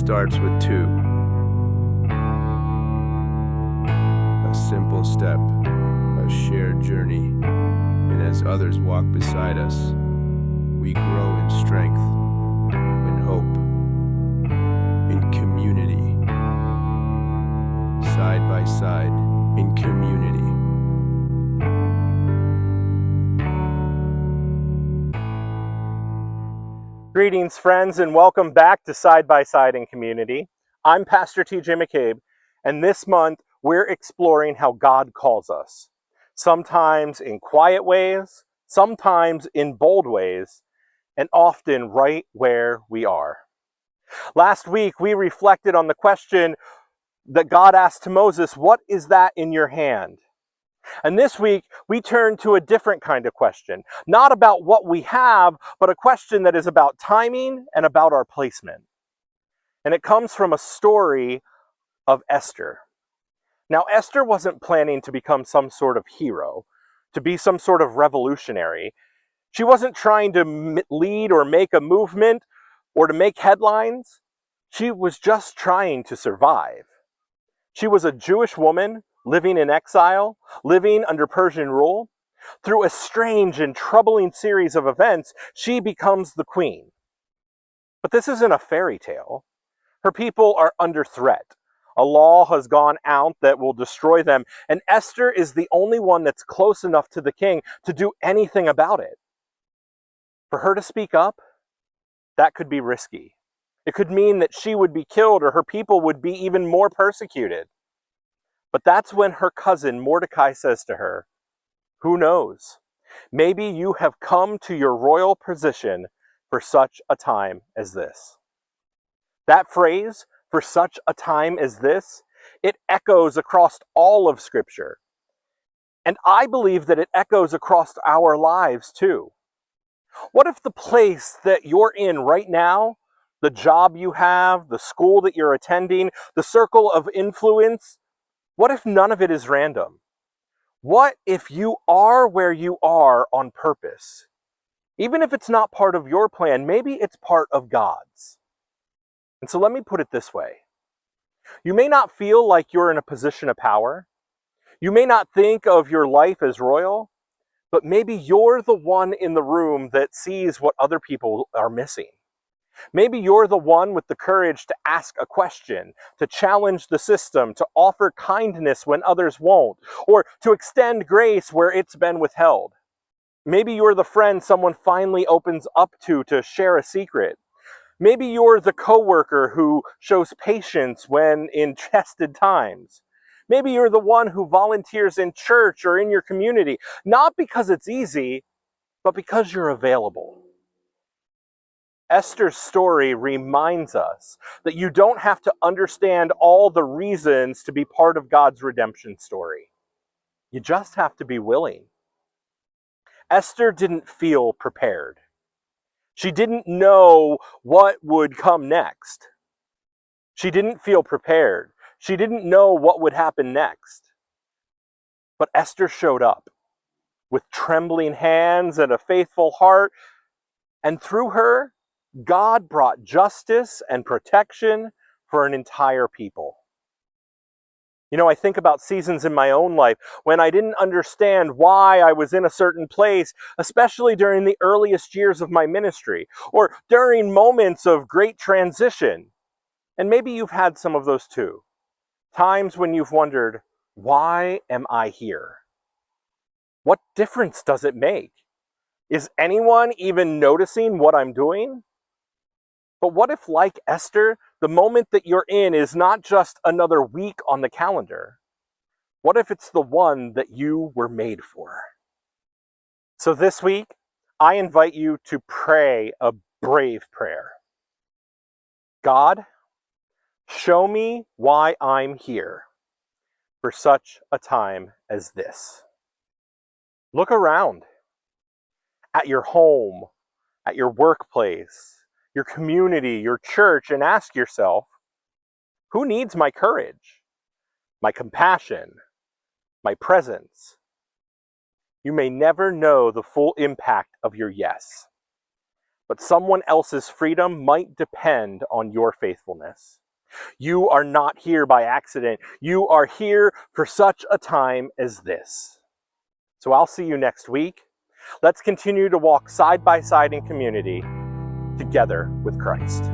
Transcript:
starts with two. A simple step, a shared journey, and as others walk beside us, we grow in strength, in hope, in community, side by side, in community. Greetings, friends, and welcome back to Side by Side in Community. I'm Pastor TJ McCabe, and this month we're exploring how God calls us. Sometimes in quiet ways, sometimes in bold ways, and often right where we are. Last week we reflected on the question that God asked to Moses, "What is that in your hand?" And this week, we turn to a different kind of question. Not about what we have, but a question that is about timing and about our placement. And it comes from a story of Esther. Now, Esther wasn't planning to become some sort of hero, to be some sort of revolutionary. She wasn't trying to lead or make a movement or to make headlines. She was just trying to survive. She was a Jewish woman living in exile, living under Persian rule. Through a strange and troubling series of events, she becomes the queen. But this isn't a fairy tale. Her people are under threat. A law has gone out that will destroy them, and Esther is the only one that's close enough to the king to do anything about it. For her to speak up, that could be risky. It could mean that she would be killed or her people would be even more persecuted. But that's when her cousin Mordecai says to her, "Who knows? Maybe you have come to your royal position for such a time as this." That phrase, "for such a time as this," it echoes across all of Scripture. And I believe that it echoes across our lives too. What if the place that you're in right now, the job you have, the school that you're attending, the circle of influence, what if none of it is random? What if you are where you are on purpose? Even if it's not part of your plan, maybe it's part of God's. And so let me put it this way. You may not feel like you're in a position of power. You may not think of your life as royal, but maybe you're the one in the room that sees what other people are missing. Maybe you're the one with the courage to ask a question, to challenge the system, to offer kindness when others won't, or to extend grace where it's been withheld. Maybe you're the friend someone finally opens up to share a secret. Maybe you're the coworker who shows patience when in tested times. Maybe you're the one who volunteers in church or in your community, not because it's easy, but because you're available. Esther's story reminds us that you don't have to understand all the reasons to be part of God's redemption story. You just have to be willing. Esther didn't feel prepared. She didn't know what would come next. She didn't feel prepared. She didn't know what would happen next. But Esther showed up with trembling hands and a faithful heart, and through her, God brought justice and protection for an entire people. You know, I think about seasons in my own life when I didn't understand why I was in a certain place, especially during the earliest years of my ministry, or during moments of great transition. And maybe you've had some of those too. Times when you've wondered, why am I here? What difference does it make? Is anyone even noticing what I'm doing? But what if, like Esther, the moment that you're in is not just another week on the calendar? What if it's the one that you were made for? So this week, I invite you to pray a brave prayer. God, show me why I'm here for such a time as this. Look around at your home, at your workplace, your community, your church, and ask yourself, who needs my courage, my compassion, my presence? You may never know the full impact of your yes. but someone else's freedom might depend on your faithfulness. You are not here by accident. You are here for such a time as this. So I'll see you next week. Let's continue to walk side by side in community together with Christ.